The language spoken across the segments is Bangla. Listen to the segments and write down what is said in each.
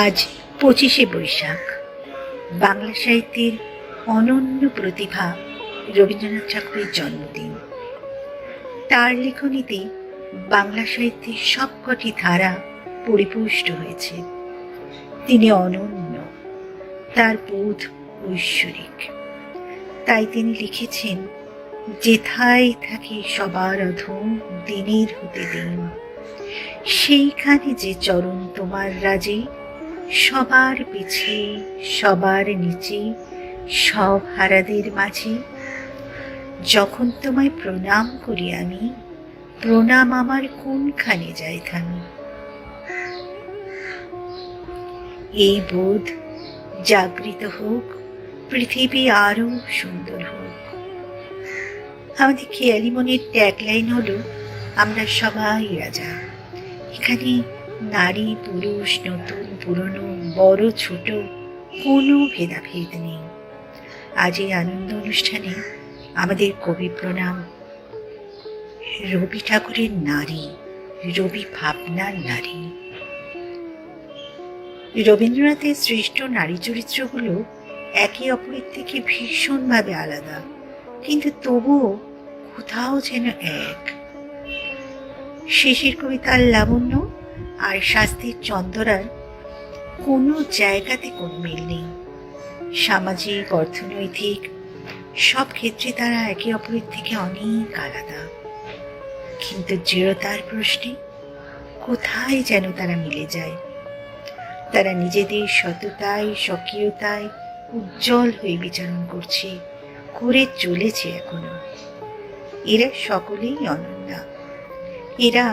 আজ 25শে বৈশাখ, বাংলা সাহিত্যের অনন্য প্রতিভা রবীন্দ্রনাথ ঠাকুরের জন্মদিন। তার লেখনীতে বাংলা সাহিত্যের সবকটি ধারা পরিপুষ্ট হয়েছে। তিনি অনন্য, তার বোধ ঐশ্বরিক। তাই তিনি লিখেছেন, যেথায় থাকে সবার অধম দিনের হতে দিন, সেইখানে যে চরণ তোমার রাজে, সবার পিছে সবার নিচে সব হারাদের মাঝে। যখন তোমায় প্রণাম করি আমি, প্রণাম আমার কোনখানে যায় থামি। এই বোধ জাগৃত হোক, পৃথিবী আরো সুন্দর হোক। আমাদের খেয়ালি মনের ট্যাগলাইন হলো, আমরা সবাই রাজা। এখানে নারী পুরুষ, নতুন পুরনো, বড় ছোট কোনো ভেদাভেদ নেই। আজ এই আনন্দ অনুষ্ঠানে আমাদের কবি প্রণাম রবি ঠাকুরের নারী, রবি ভাবনার নারী। রবীন্দ্রনাথের শ্রেষ্ঠ নারী চরিত্রগুলো একে অপরের থেকে ভীষণভাবে আলাদা, কিন্তু তবুও কোথাও যেন এক। শেষের কবিতার লাবণ্য আর শাস্তির চন্দরার কোনো জায়গাতে কোনো মিল নেই। সামাজিক, অর্থনৈতিক সব ক্ষেত্রে তারা একে অপরের থেকে অনেক আলাদা, কিন্তু দৃঢ়তার প্রশ্নে কোথায় যেন তারা মিলে যায়। তারা নিজেদের সততায়, স্বকীয়তায় উজ্জ্বল হয়ে বিচরণ করছে, করে চলেছে এখনো। এরা সকলেই অনন্যা। এরা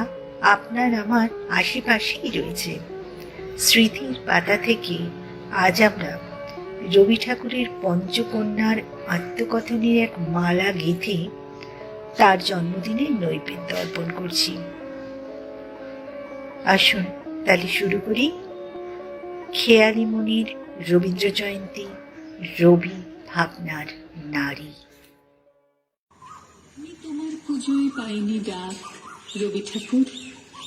আপনার আমার আশেপাশেই রয়েছে। স্মৃতির পাতা থেকে আজ আমরা রবি ঠাকুরের পঞ্চকন্যার আত্মকথনের এক মালা গেঁথে তার জন্মদিনের নৈবেদ্য অর্পণ করছি। আসুন তাহলে শুরু করি খেয়ালি মনির রবীন্দ্র জয়ন্তী, রবি ভাবনার নারী। আমি তোমার পুজোয় পাইনি ডাক রবি ঠাকুর,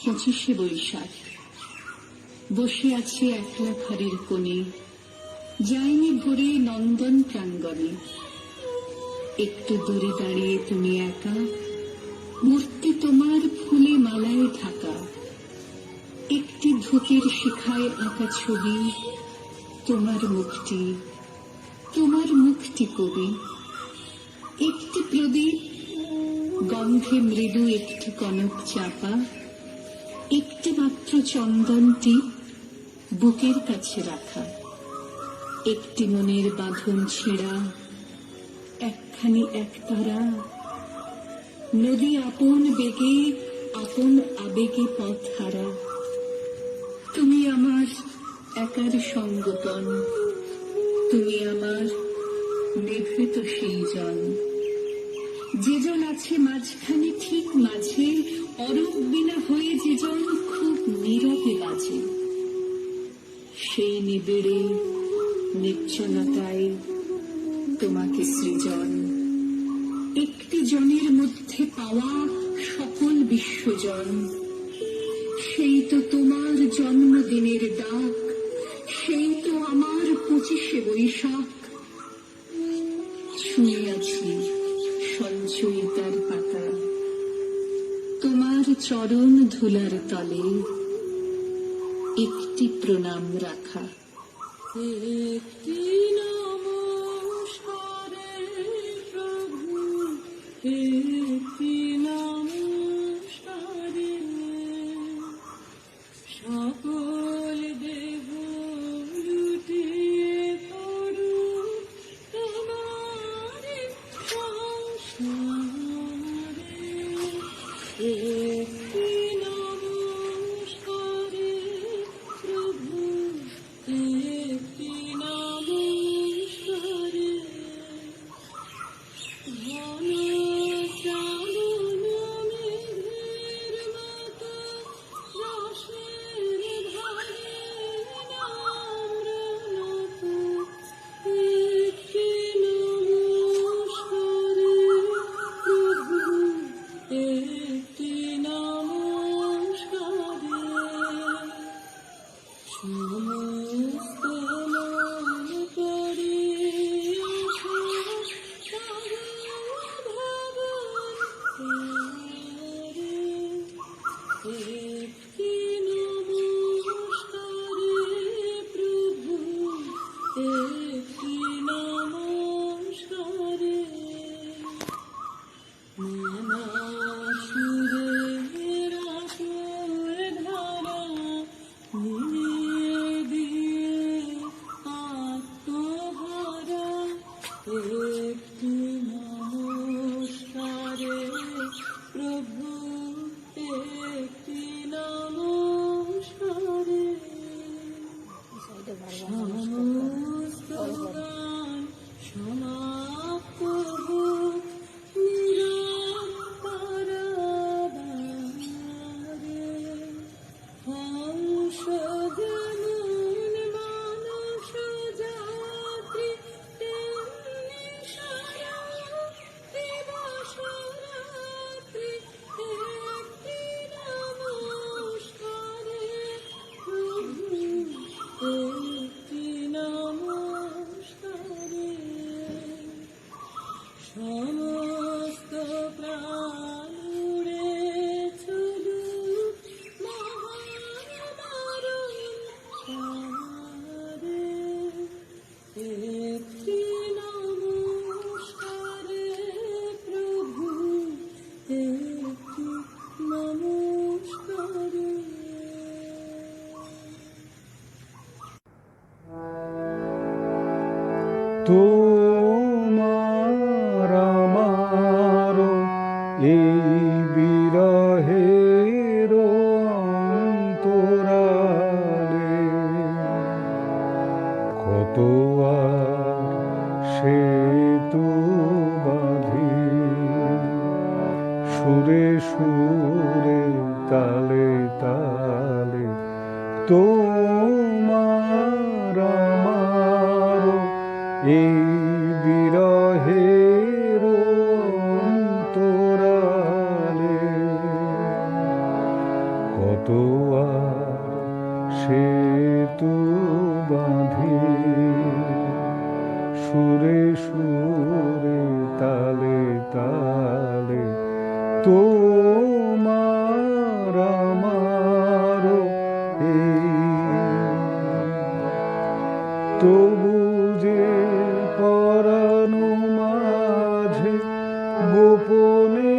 25শে বৈশাখ। বসে আছে একলা ঘরের কোণে, যায়নি ভোরে নন্দন প্রাঙ্গণে। একটু দূরে দাঁড়িয়ে তুমি একা, মূর্তি তোমার ফুলে মালায় ঢাকা। একটি ধূপের শিখায় আঁকা ছবি, তোমার মুখটি, তোমার মুখটি কবি। একটি প্রদীপ, গন্ধে মৃদু একটি কনক চাপা। একটি মাত্র চন্দনটি বুকের কাছে রাখা। একটি মনের বাঁধন ছেঁড়া, একখানি একতারা। নদী আপন বেগে, আপন আবেগে পথ হারা। তুমি আমার একার সঙ্গতন, তুমি আমার নিভৃত সেই জন। যেজন আছে মাঝখানে, ঠিক মাঝে অরূপ বিনা হয়ে যেজন খুব নীরবে বাজে। সেই নিবিড়ে নির্জনতায় তোমাকে সৃজন। একটি জনের মধ্যে পাওয়া সকল বিশ্বজন। সেই তো তোমার জন্মদিনের ডাক, সেই তো আমার 25শে বৈশাখ। শুয়ে আছি সঞ্চয়িতার পাতা, তোমার চরণ ধুলার তলে একটি প্রণাম রাখা। একটি নমস্কারে প্রভু, একটি নমস্কারে সকল দেব লুটিয়ে করু তোমার সংসারে। একটি নমস্কারে প্রভু, একটি নমস্কারে। ঘন সমস্ত গান সমাপ্ত হোক নিরন্তরাবারে। হংস যেমন মানস যাত্রী, তেমনি সারা দিবস রাত্রি একটি নমস্কারে প্রভু, একটি নমস্কারে। সমস্ত প্রাণ উড়ে চলুক মহান মারণ পারে, একটি নমস্কারে প্রভু, একটি নমস্কারে। তোমার আমার এই বিরহের অন্তরালে কত আর সেতু বাঁধি, সুরে সুরে তালে তালে তোমার আমার এই বিরহের অন্তরালে কত আর সেতু বাঁধি, সুরে সুরে তালে তালে তোমার আমার এই। তবু যে পরানো মাঝে গোপনে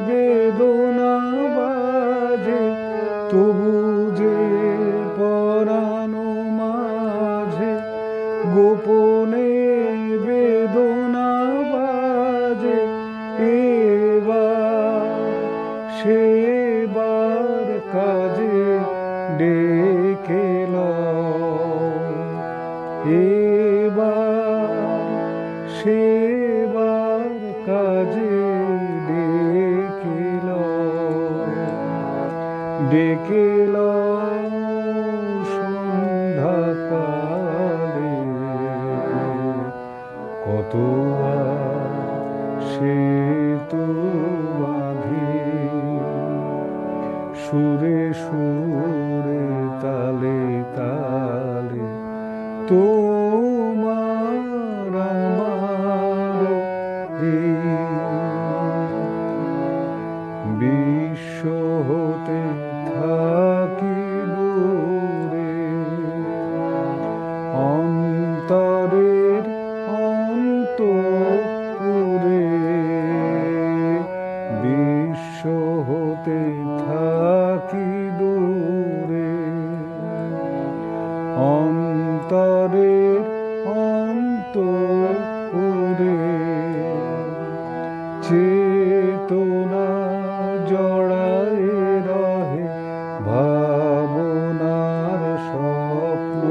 বেদনা বাজে, তবু যে পরানো মাঝে গোপনে বেদনা বাজে, এবার সেবার কাজে ডেকে এবার সেবার কাজে ডেকে ডেকে সন্ধ্যাকালে কত আর সেতু বাঁধি, সুরে সুরে তালে তালে তোমার আমার এই। বিশ্ব হতে থাকি দূরে, অন্তরের অন্তঃপুরে, বিশ্ব হতে থাকি দূরে, অন্তরের অন্তঃপুরে চেতনা জড়ায় রহে ভাবনার স্বপ্ন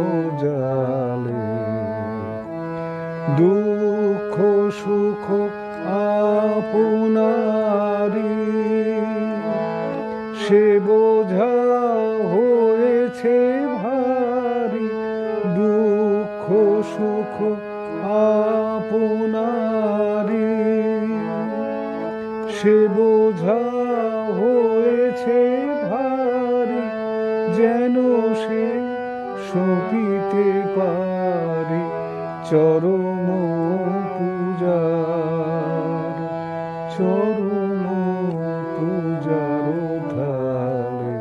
জালে, দুঃখ সুখ আপনারি সে বোঝা হয়েছে ভারী, দুঃখ সুখ আপনারি সে বোঝা হয়েছে ভারী, যেন সে সপিতে পারি চরম পূজার, চরম পূজার ঢালে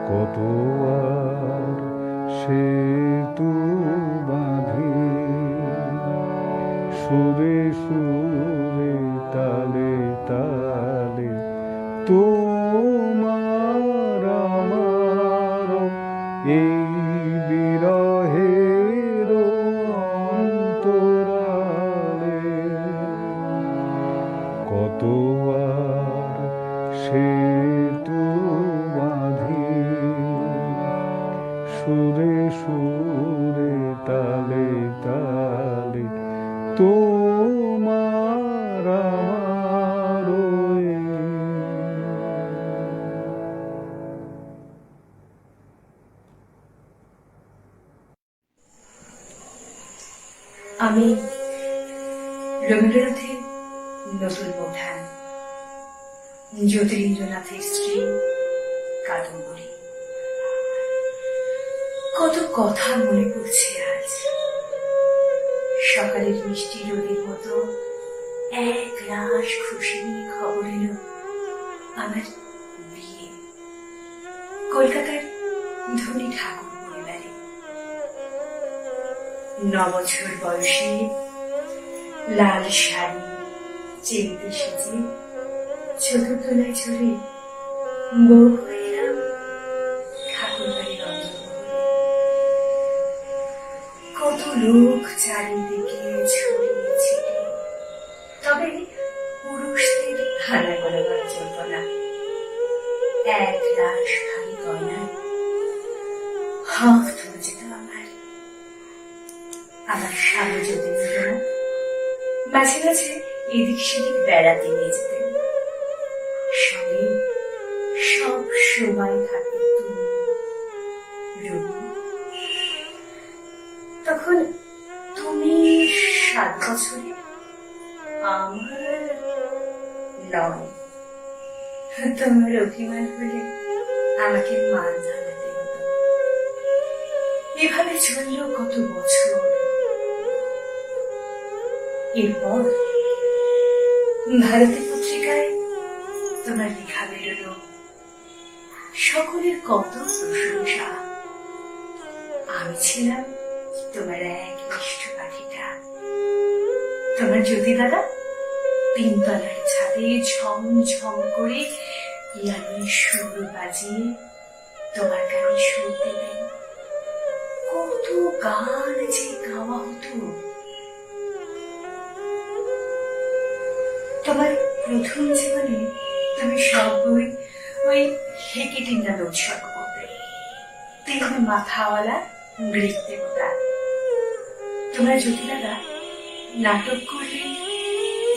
কত আর সেতু বাঁধি, সুরে সুরে তালে তালে তোমার আমার এই বিরহের অন্তরালে কত আর সেতু বাঁধি, সুরে সুরে তোমার আমার ওই। আমি রবীন্দ্রনাথের নতুন প্রধান, জ্যোতিরিন্দ্রনাথের স্ত্রী কাদম্বরী। কত কথা মনে পড়ছে আজ। সকালের মিষ্টি রোদের মতো এক রাশ খুশি নিয়ে খবর এলো আমার বিয়ে কলকাতার ধনী ঠাকুর পরিবারে। 9 বছর বয়সে লাল শাড়ি চেরিতে সেজে চতুর্থলায় চড়ে বউ হয়ে এলাম ঠাকুর বাড়ির অন্তর্মহলে। কত লোক চারিদিকে ছড়িয়ে ছিটে, তবে পুরুষদের হানা গলাবার চলত না। এক রাশ ভারী গয়নায় হাফ ধরে যেত আমার স্বামী জ্যোতিরিন্দ্রনাথ মাঝে মাঝে এদিক সেদিক বেড়াতে নিয়ে যেতেন। সঙ্গে সব সময় থাকতে তুমি, রবি। তখন তুমি 7 বছরে, আমার 9। তোমার অভিমান হলে আমাকে মান জানাতে হতো। এভাবে চলল কত বছর। এরপর ভারতের পত্রিকায় তোমার লেখা বেরোলো, সকলের কত প্রশংসা। আমি ছিলাম তোমার এক মিষ্ট পাখিটা। তোমার জ্যোতি দাদা 3 তলার ছাদে ঝমঝম করে পিয়ানোর সুর বাজিয়ে তোমার গানে সুর দিলেন। কত গান যে গাওয়া হতো। তোমার প্রথম জীবনে তুমি সব বই ওই হেকিটিন্ডা উৎসর্গ করবে। 3 মাথাওয়ালা গ্রিক দেবতা। তোমার জ্যোতি দাদা নাটক করলেন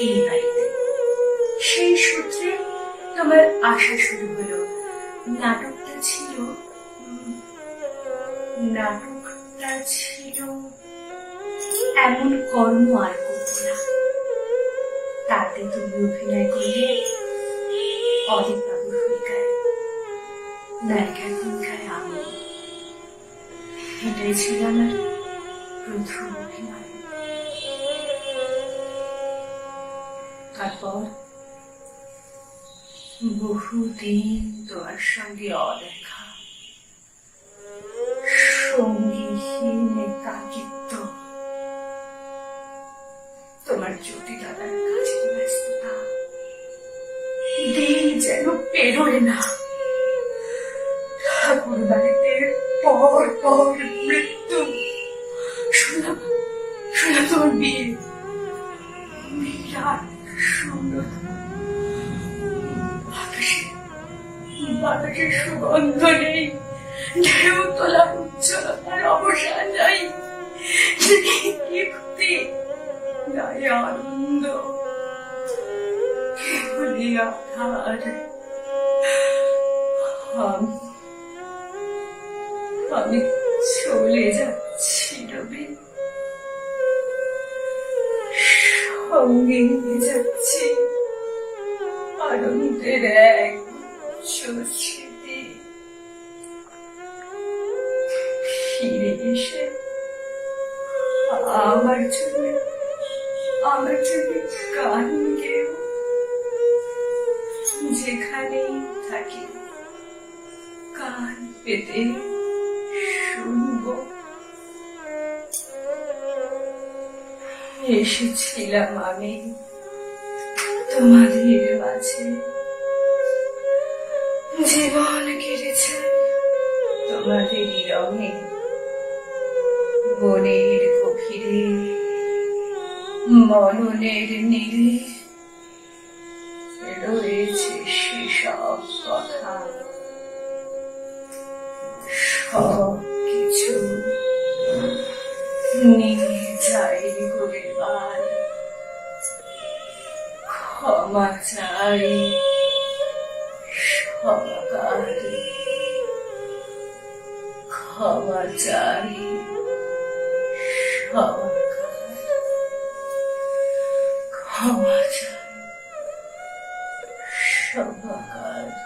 এই বাড়িতে। সেই সূত্রে তোমার আশা শুরু হলো। নাটকটা ছিল এমন কর্ম আর করবো না। তাতে তুমি অভিনয় করলে অদিত বাবুর ভূমিকায়, নায়িকার ভূমিকায় আমি। এটাই ছিল আমার প্রথম অভিনয়। তারপর বহুদিন তোমার সঙ্গে অদেখা, সঙ্গীহীন একাকিত্ব। তোমার জ্যোতি দাদার কাছে ব্যস্ততা, দিন যেন পেরোয় না। ঠাকুর বাড়িতে পর পর মৃত্যু। শুনলাম তোমার বিয়ে। বিরাট শূন্যতা। বাতাসে সুগন্ধ নেই, ঢেউ তোলা উজ্জ্বলতার অবসান নাই। তৃপ্তি নাই, আনন্দ, কেবলই আধার। আমি চলে যাচ্ছি রবি, সঙ্গে নিয়ে যাচ্ছি আনন্দের এক স্মৃতি। ফিরে এসে আমার জন্য গান গেও। যেখানেই থাকি কান পেতে শুনব। এসেছিলাম আমি তোমাদের মাঝে, জীবন কেটেছে তোমাদেরই রঙে। বনের গভীরে, মননের নীলে রয়েছে সেসব কথা। সব কিছু নিয়ে যাই গরিবার। ক্ষমা চাই সবাকারে, ক্ষমা চাই সবাকারে, ক্ষমা চাই সবাকারে।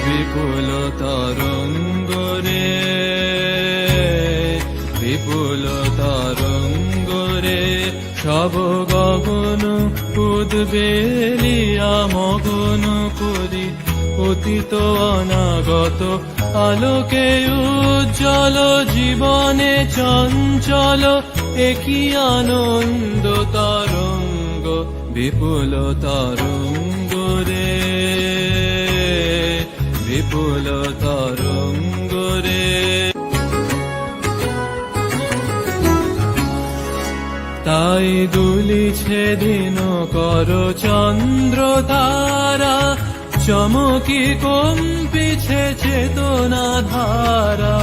বিপুল তরঙ্গ রে, বিপুল তরঙ্গ রে, সব গগন উদ্বেলিয়া মগন করি অতীত অনাগত আলোকে উজ্জ্বল জীবনে চঞ্চল একই আনন্দ তরঙ্গ বিপুল তরঙ্গ রে, বিপুল তরঙ্গ রে। তাই দুলিছে দিন কর চন্দ্র তারা, চমকি কম্পিছে চেতনা ধারা,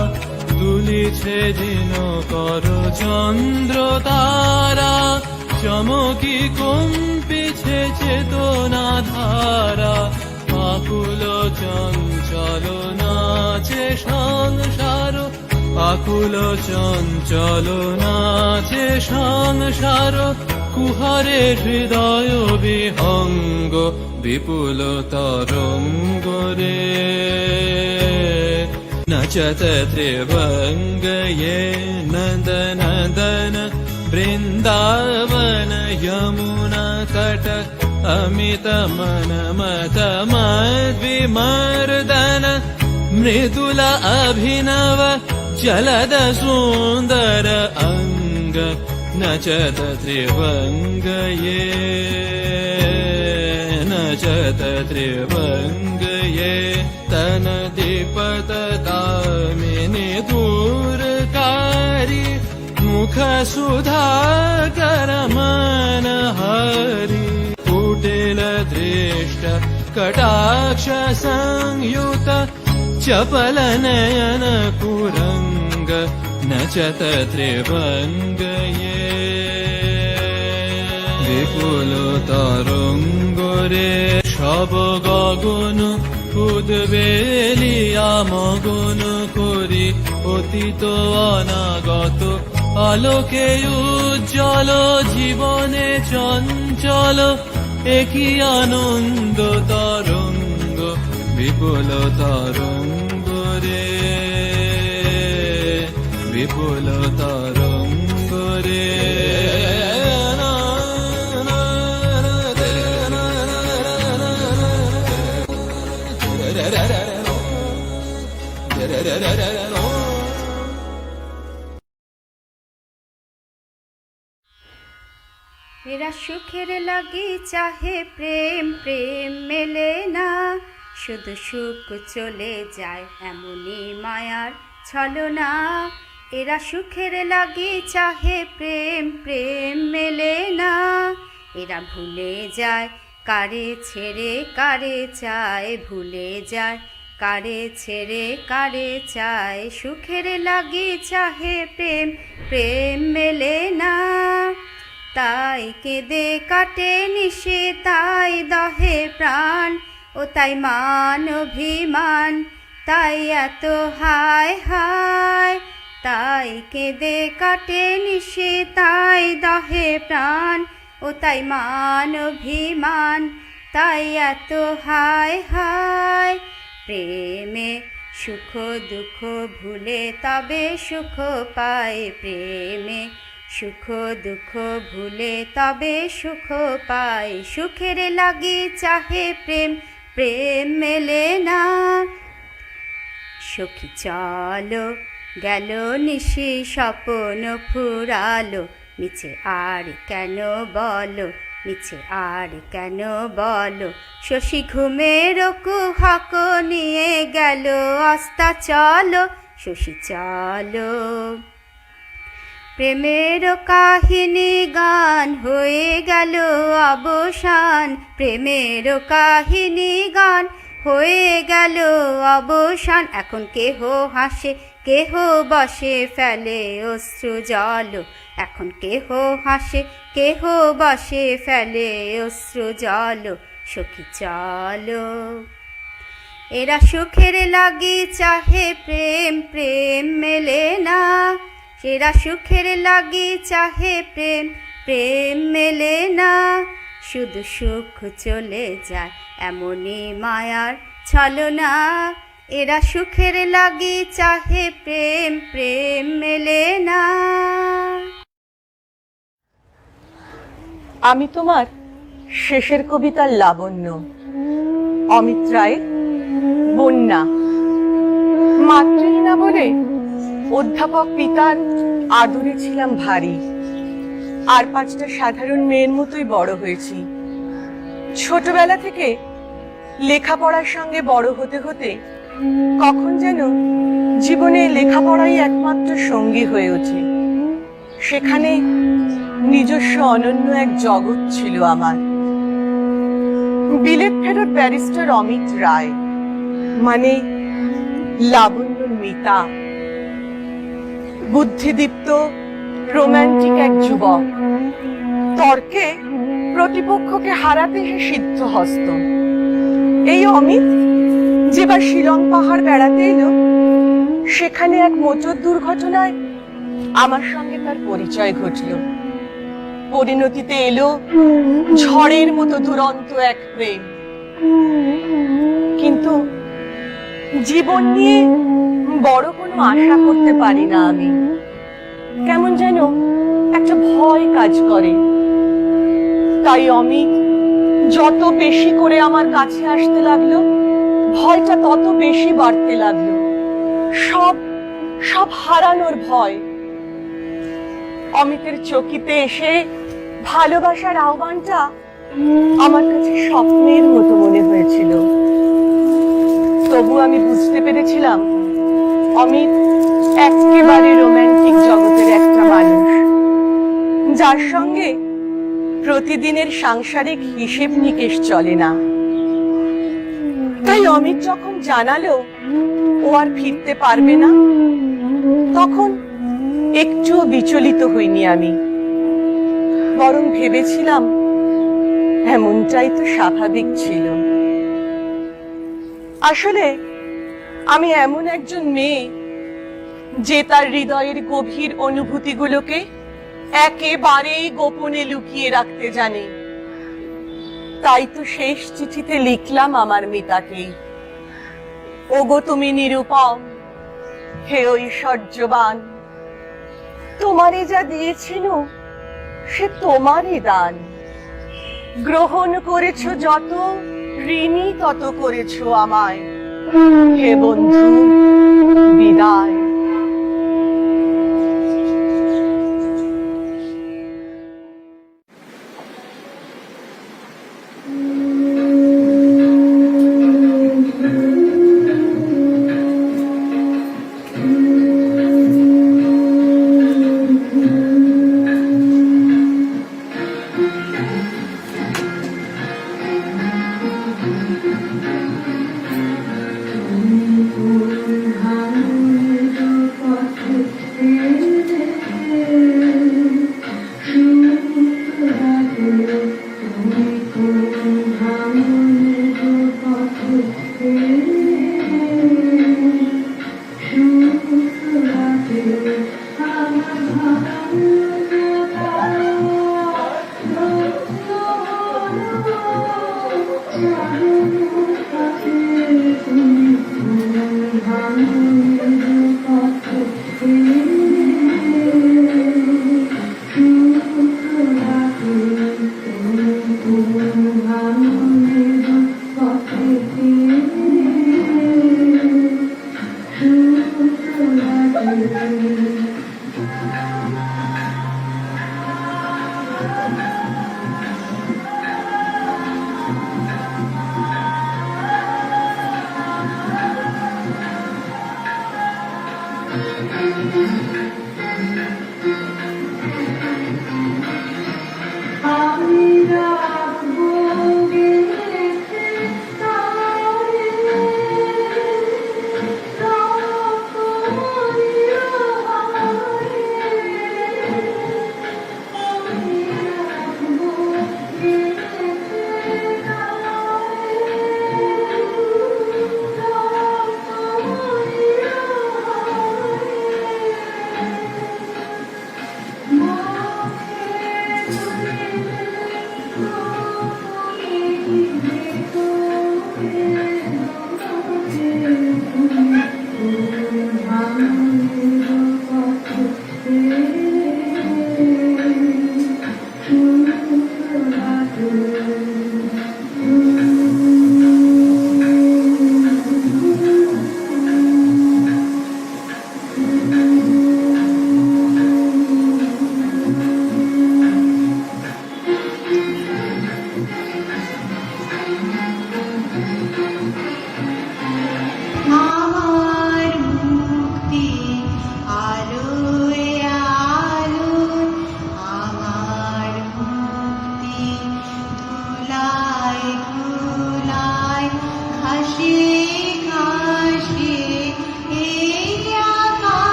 দুলিছে দিন কর চন্দ্র তারা, চমকি কম্পিছে চেতনা ধারা, আকুল চঞ্চল নাচে সংসার, আকুল চঞ্চল নাচে সংসার, কুহারে হৃদয় বিহঙ্গ বিপুল তরঙ্গ রে। নচত ত্রিভঙ্গ ये नंद नंदन বৃন্দাবন यमुना तट, अमित मन मत मद्विमर्दन, मृदुल अभिनव जलद सुंदर अंग, नचत त्रिभंग ये, नचत त्रिभंग ये, तन दीपत तामिनी दूरकारी, मुख सुधाकर मन हरि, कुटिल दृष्ट कटाक्ष संयुत, चपल नयन कुरंग, नचत त्रिभंग ये, বিপুল তরঙ্গ রে। সব গগন উদ্বেলিয়া মগন করি অতীত অনাগত আলোকে উজ্জ্বল জীবনে চঞ্চল একই আনন্দ তরঙ্গ বিপুল তরঙ্গ রে, বিপুল তরঙ্গ রে। এরা সুখের লাগি চাহে প্রেম, প্রেম মেলে না, শুধু সুখ চলে যায় এমনই মায়ার ছলনা। এরা সুখের লাগি চাহে প্রেম, প্রেম মেলে না, এরা ভুলে যায় কারে ছেড়ে কারে চায়, ভুলে যায় কারে ছেড়ে কারে চায়। সুখের লাগি চাহে প্রেম, প্রেম মেলে না, তাই কেঁদে কাটে নিশে, তাই দহে প্রাণ, ও তাই মান অভিমান, তাই এত হায় হায়। তাই কেঁদে কাটে নিশে, তাই দহে প্রাণ, ও তাই মান অভিমান, তাই এত হায় হায়। প্রেমে সুখ দুঃখ ভুলে তবে সুখ পায়, প্রেমে সুখ দুঃখ ভুলে তবে সুখ পায়। সুখের লাগি চাহে প্রেম, প্রেম মেলে না। সখী চলো গেল নিশি স্বপ্ন ফুরালো, মিছে আর কেন বলো, মিছে আর কেন বলো। শশী ঘুমের কুহক নিয়ে গেল অস্তা চলো, শশী চলো। প্রেমের কাহিনী গান হয়ে গেল অবসান, প্রেমের কাহিনী গান হয়ে গেল অবসান। এখন কেহ হাসে কেহ বসে ফেলে অশ্রু জল, এখন কেহ হাসে কেহ বসে ফেলে অশ্রু জল। সখী চলো, এরা সুখের লাগি চাহে প্রেম, প্রেম মেলে না। এরা সুখের লাগি চাহে প্রেম, প্রেম মেলে না। শুধু সুখ চলে যায় এমনই মায়ার ছলনা। এরা সুখের লাগি চাহে প্রেম, প্রেম মেলে না। আমি তোমার শেষের কবিতার লাবণ্য, অমিত রায়ের বন্যা। মাতৃহীনা বলে অধ্যাপক পিতার আদরে ছিলাম ভারী, আর 5টা সাধারণ মেয়ের মতোই বড় হয়েছি। ছোটবেলা থেকে লেখাপড়ার সঙ্গে বড় হতে হতে কখন যেন জীবনে লেখাপড়াই একমাত্র সঙ্গী হয়ে ওঠে। সেখানে নিজস্ব অনন্য এক জগৎ ছিল আমার। বিলেত ফেরত ব্যারিস্টার অমিত রায়, মানে লাবণ্যর মিতা, বুদ্ধিদীপ্ত রোম্যান্টিক এক যুবক, তর্কে প্রতিপক্ষকে হারাতে সে সিদ্ধহস্ত। এই অমিত যেবার শিলং পাহাড় বেড়াতে এলো, সেখানে এক মোটর দুর্ঘটনায় আমার সঙ্গে তার পরিচয় ঘটল। পরিণতিতে এলো ঝড়ের মতো দুরন্ত এক প্রেম। কিন্তু জীবন নিয়ে বড় কোনো আশা করতে পারি না আমি। কেমন যেন একটা ভয় কাজ করে। তাই অমিত যত বেশি করে আমার কাছে আসতে লাগলো, ভয়টা তত বেশি বাড়তে লাগলো। সব সব হারানোর ভয়। অমিতের চকিতে এসে ভালোবাসার আহ্বানটা আমার কাছে স্বপ্নের মতো মনে হয়েছিল। তবু আমি বুঝতে পেরেছিলাম অমিত একেবারে রোম্যান্টিক জগতের একটা মানুষ, যার সঙ্গে প্রতিদিনের সাংসারিক হিসেব নিকেশ চলে না। তাই অমিত যখন জানালো ও আর ফিরতে পারবে না, তখন একটুও বিচলিত হইনি আমি। বরং ভেবেছিলাম এমনটাই তো স্বাভাবিক ছিল। আসলে আমি এমন একজন মেয়ে যে তার হৃদয়ের গভীর অনুভূতিগুলোকে একেবারেই গোপনে লুকিয়ে রাখতে জানে। তাই তো শেষ চিঠিতে লিখলাম আমার মিতাকেই, ওগো তুমি নিরুপম, হে ঐশ্বর্যবান, তোমারে যা দিয়েছিল সে তোমারই দান। গ্রহণ করেছ যত, ঋণী তত করেছ আমায়। হে বন্ধু, বিদায়।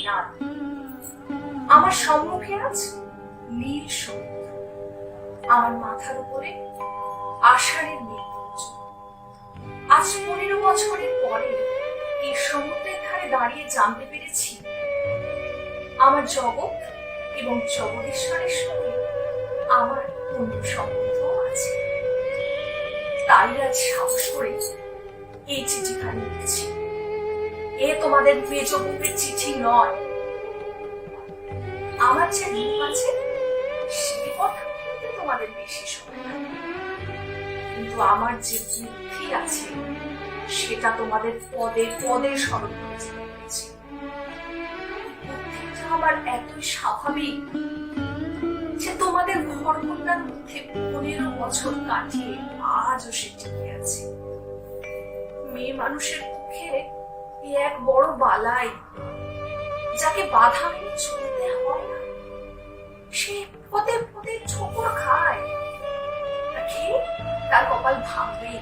চাঁদ, আমার সম্মুখে আজ নীল সমুদ্র, আমার মাথার উপরে আষাঢ়ের মেঘপুঞ্জ। আজ 15 বছরের পরে এই সমুদ্রের ধারে দাঁড়িয়ে জানতে পেরেছি আমার জগৎ এবং জগদীশ্বরের সঙ্গে আমার অন্য সম্বন্ধ আছে। তাই আজ সাহস করে এই চিঠিখানি লিখছি। এ তোমাদের মেজ বউয়ের চিঠি নয়। আমার যে রূপ আছে সে কথা বলতে তোমাদের বেশি সময় লাগে, কিন্তু আমার যে বুদ্ধি আছে সেটা তোমাদের পদে পদে স্মরণ করে চেয়েছি। বুদ্ধিটা আমার এতই স্বাভাবিক যে তোমাদের ঘরকন্যার মধ্যে 15 বছর কাটিয়ে আজও সে টিকে আছে। মেয়ে মানুষের মুখে এক বড় বালাই, যাকে বাধা মেনে চলতে হয় না, সে পদে পদে ঠোকর খায়, খেয়ে তার কপাল ভাঙবে।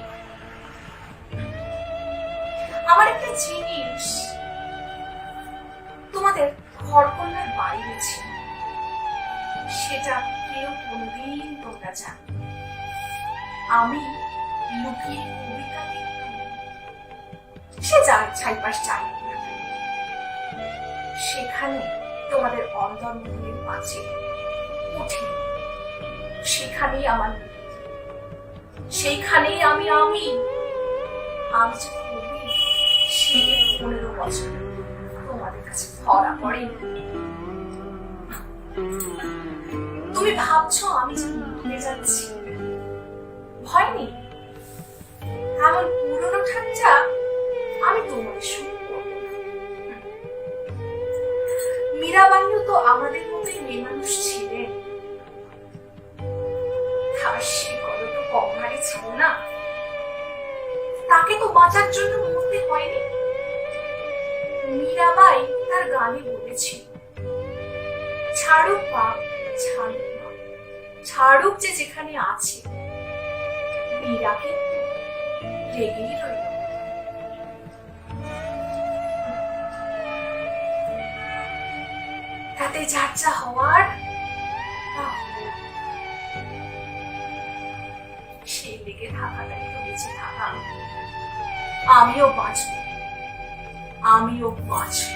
আমার একটা জিনিস তোমাদের ঘরকন্যার বাইরে ছিল, সেটা কেউ কোনদিন তোমরা জানো। আমি লুকিয়ে কবিতা লিখতাম, সে যার ছাইপাশ চাই সেখানে তোমাদের অন্তর্মনের মাঝে উঠে, সেখানেই আমার সেইখানেই আমি আমি আমি যে কবি সে 15 বছর তোমাদের কাছে ধরা পড়েনি। তুমি ভাবছো আমি যে ভুলে যাচ্ছি, ভয় নেই। এমন পুরনো ঠাট্টা আমি তোমাদের শুরু করব না। মীরাবাইও তো আমাদের মতোই মেয়ে মানুষ ছিলেন, তার সে গল্প তো কম ভারী ছিল না। তাকে তো বাঁচার জন্য মরতে হয়নি। মীরাবাই তার গানে বলেছিল, ছাড়ুক পাপ, ছাড়ুক মা, ছাড়ুক যে যেখানে আছে। মীরা কিন্তু লেগেই রইল। তাতে যার যা হওয়ার সেই লেগে থাকাটাই তো বেঁচে থাকা। আমিও বাঁচব, আমিও বাঁচব।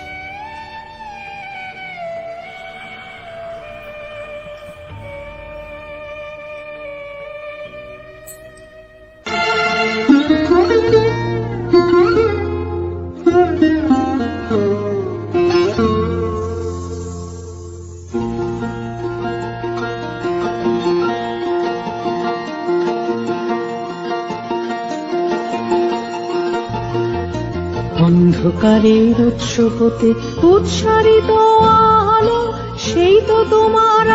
অন্ধকারের উৎস হতে উৎসারিত আলো, সেই তো তোমার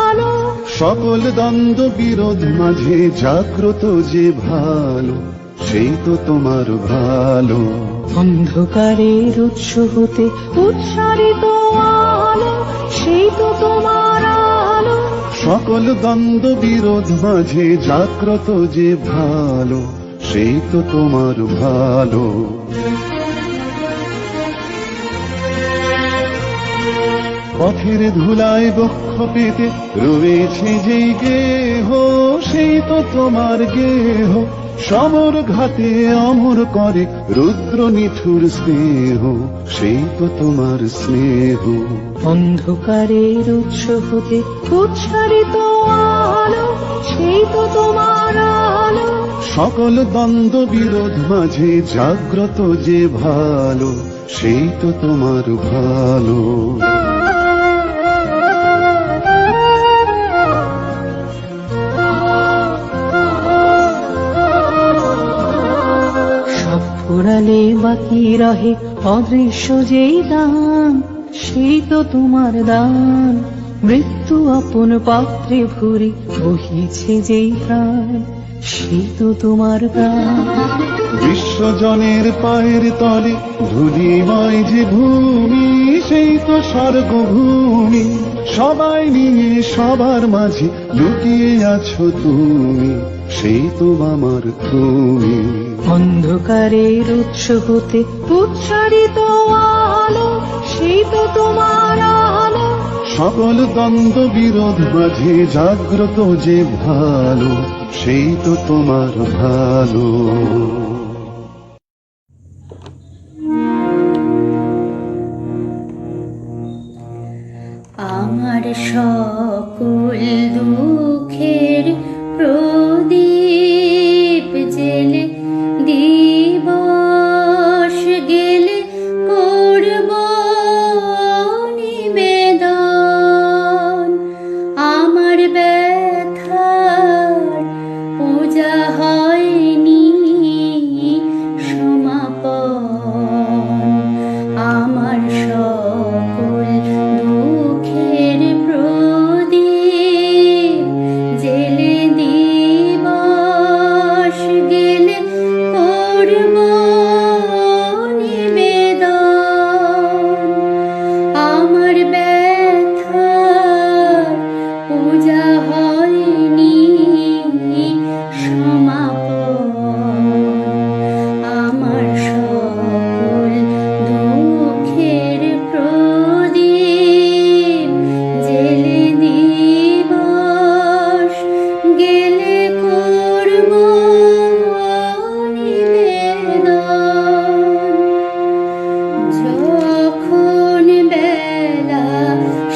আলো। সকল দ্বন্দ্ব বিরোধ মাঝে জাগ্রত যে ভালো, সেই তো তোমার ভালো। অন্ধকারের উৎস হতে উৎসারিত আলো, সেই তো তোমার আলো। সকল দ্বন্দ্ব বিরোধ মাঝে জাগ্রত যে ভালো, সেই তো তোমার ভালো। পথের ধুলায় বক্ষ পেতে রয়েছে যেই গেহ, সেই তো তোমার গেহ। সমর ঘাতে অমর করে রুদ্র নিঠুর স্নেহ, সেই তো তোমার স্নেহ। অন্ধকারের উৎস হতে উৎসারিত আলো, সেই তো তোমার আলো। সকল দ্বন্দ্ব বিরোধ মাঝে জাগ্রত যে ভালো, সেই তো তোমার ভালো। ফুরালে বাকি রহে অদৃশ্য যেই দান, সেই তো তোমার দান। মৃত্যু আপন পাত্রে ভরে বহিছে যেই প্রাণ, সেই তো তোমার প্রাণ। বিশ্বজনের পায়ের তলে ধূলিময় যে ভূমি, সেই তো স্বর্গভূমি। সবাই নিয়ে সবার মাঝে লুকিয়ে আছো তুমি, সেই তো আমার তুমি। অন্ধকারের উৎস হতে উচ্চারিত আলো, সেই তো তোমার আলো। সকল দ্বন্দ্ব বিরোধ মাঝে জাগ্রত যে ভালো, সেই তো তোমার ভালো। আমার সকল দুঃখের প্রদীপ জেলে দিবস গেলে করব নিবেদন। আমার ব্যথার পূজা হয়নি সমাপন। আমার সকল দুঃখের প্রদীপ জেলে দিবস গেলে করব নিবেদন। আমার ব্যথার পূজা হয়নি সমাপন। আমার সকল দুঃখের প্রদীপ জেলে দিবস গেলে করব নিবেদন। যখন বেলা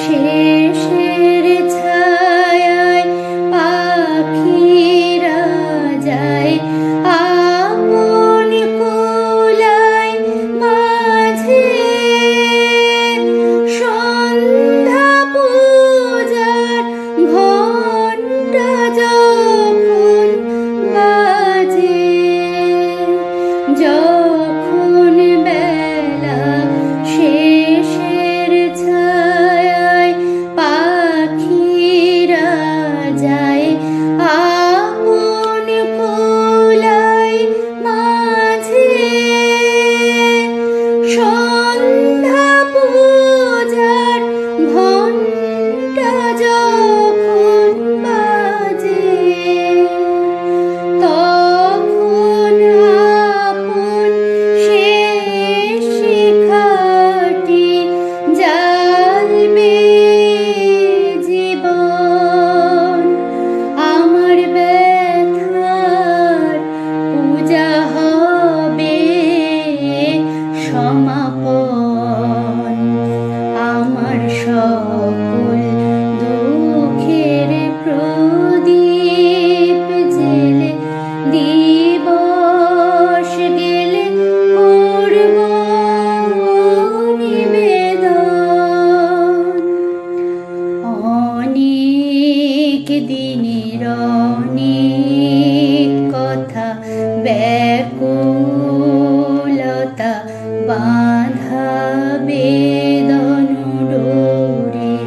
শেষের ছায়ায় পাখিরা যায় আপন কুলায় মাঝে, সন্ধ্যা পূজার ঘণ্টা যখন বাজে, যখন বেলা শেষের ছায়ায় পাখিরা যায় আপন কুলায় মাঝে, সন্ধ্যা পূজার ঘণ্টা যখন বাজে, তখন আপন শেষ শিখাটি জ্বালবে জীবন। আমার ব্যথার পূজা হবে সমাপন। আমার সকল দুঃখের প্রদীপ জেলে দিবস গেলে করব নিবেদন। অনেক দিনের অনেক কথা ব্যাকুলতা বাঁধা বেদন ডোরে,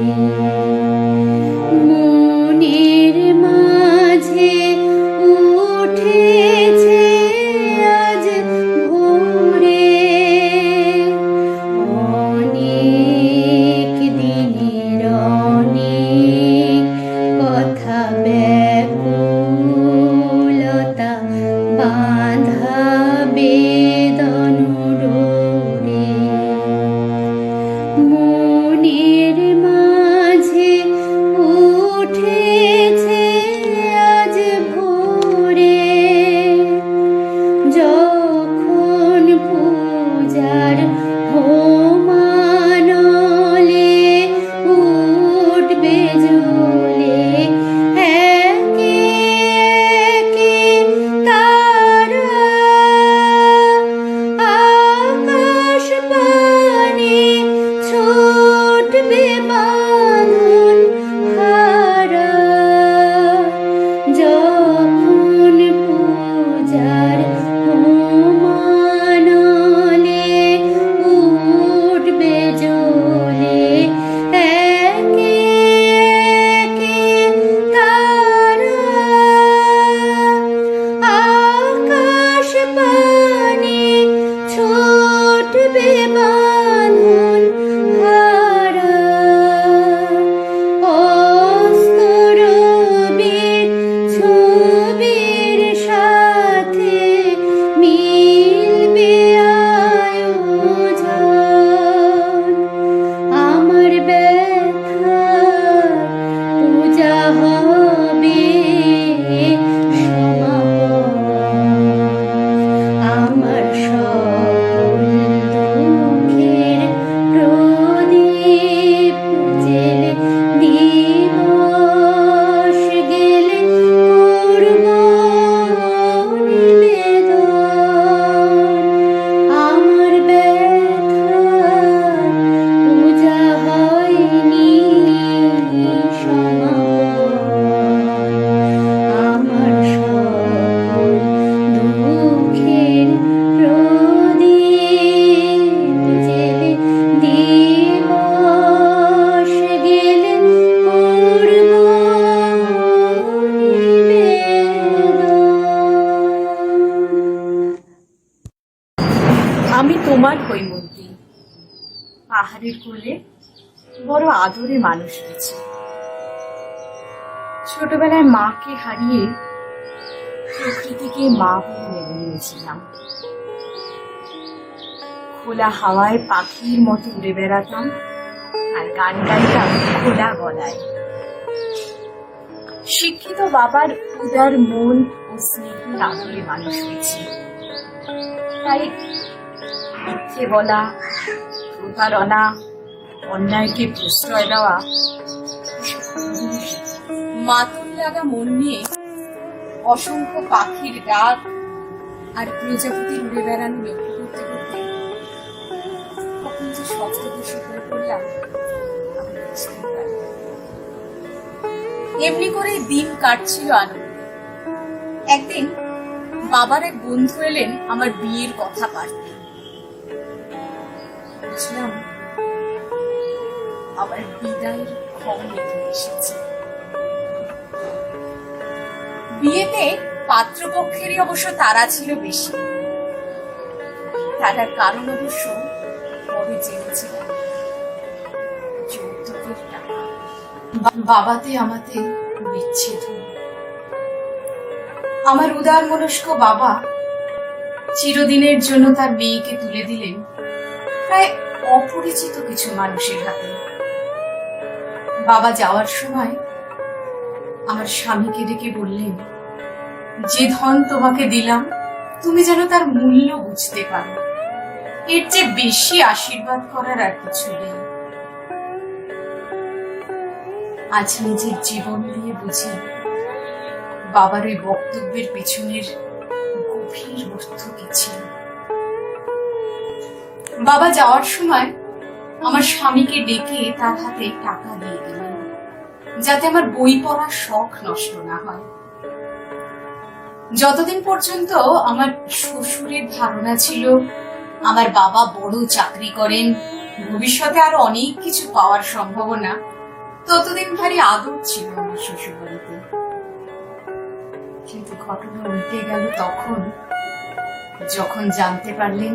পাহাড়ের কোলে বড় আদরে মানুষ হয়েছে। ছোটবেলায় মাকে হারিয়ে প্রকৃতিকে মা বলে মেনে নিয়েছিলাম। খোলা হাওয়ায় পাখির মতো উড়ে বেড়াতাম আর গান গাইতাম খোলা গলায়। শিক্ষিত বাবার উদার মন ও স্নেহের আদরে মানুষ হয়েছি। তাই মিথ্যে বলা, প্রতারণা, অন্যায়কে প্রশ্রয় দেওয়া, মাতুল লাগা মন নিয়ে অসংখ্য পাখির ডাক আর প্রজাপতির উড়ে বেড়ানো লক্ষ্য করতে করতে কখন যে শব্দদোষী হয়ে পড়লাম আমি বুঝতেই পারি। এমনি করে দিন কাটছিল আনন্দে। একদিন বাবার এক বন্ধু এলেন আমার বিয়ের কথা পারতে। বুঝলাম আবার বিদায়ের ক্ষণ লেগে এসেছে। বিয়েতে পাত্রপক্ষেরই অবশ্য তারা ছিল বেশি। তারার কারণ অবশ্য পরে জেনেছিলাম যৌতুকের টাকা। বাবাতে আমাতে বিচ্ছেদ হল। আমার উদার মনস্ক বাবা চিরদিনের জন্য তার মেয়েকে তুলে দিলেন প্রায় অপরিচিত কিছু মানুষের হাতে। বাবা যাওয়ার সময় আমার স্বামীকে ডেকে বললেন, যে ধন তোমাকে দিলাম তুমি যেন তার মূল্য বুঝতে পারো। এর চেয়ে বেশি আশীর্বাদ করার আর কিছু নেই। আজ নিজের জীবন দিয়ে বুঝি বাবার ওই বক্তব্যের পেছনের গভীর অর্থ কি ছিল। বাবা যাওয়ার সময় আমার স্বামীকে ডেকে তার হাতে টাকা দিয়ে দিলেন, যাতে আমার বই পড়ার শখ নষ্ট না হয়। যতদিন পর্যন্ত আমার শ্বশুরের ধারণা ছিল আমার বাবা বড় চাকরি করেন, ভবিষ্যতে আরো অনেক কিছু পাওয়ার সম্ভাবনা, ততদিন ভারী আদর ছিল আমার শ্বশুর বাড়িতে। কিন্তু ঘটনা উল্টে গেল তখন, যখন জানতে পারলেন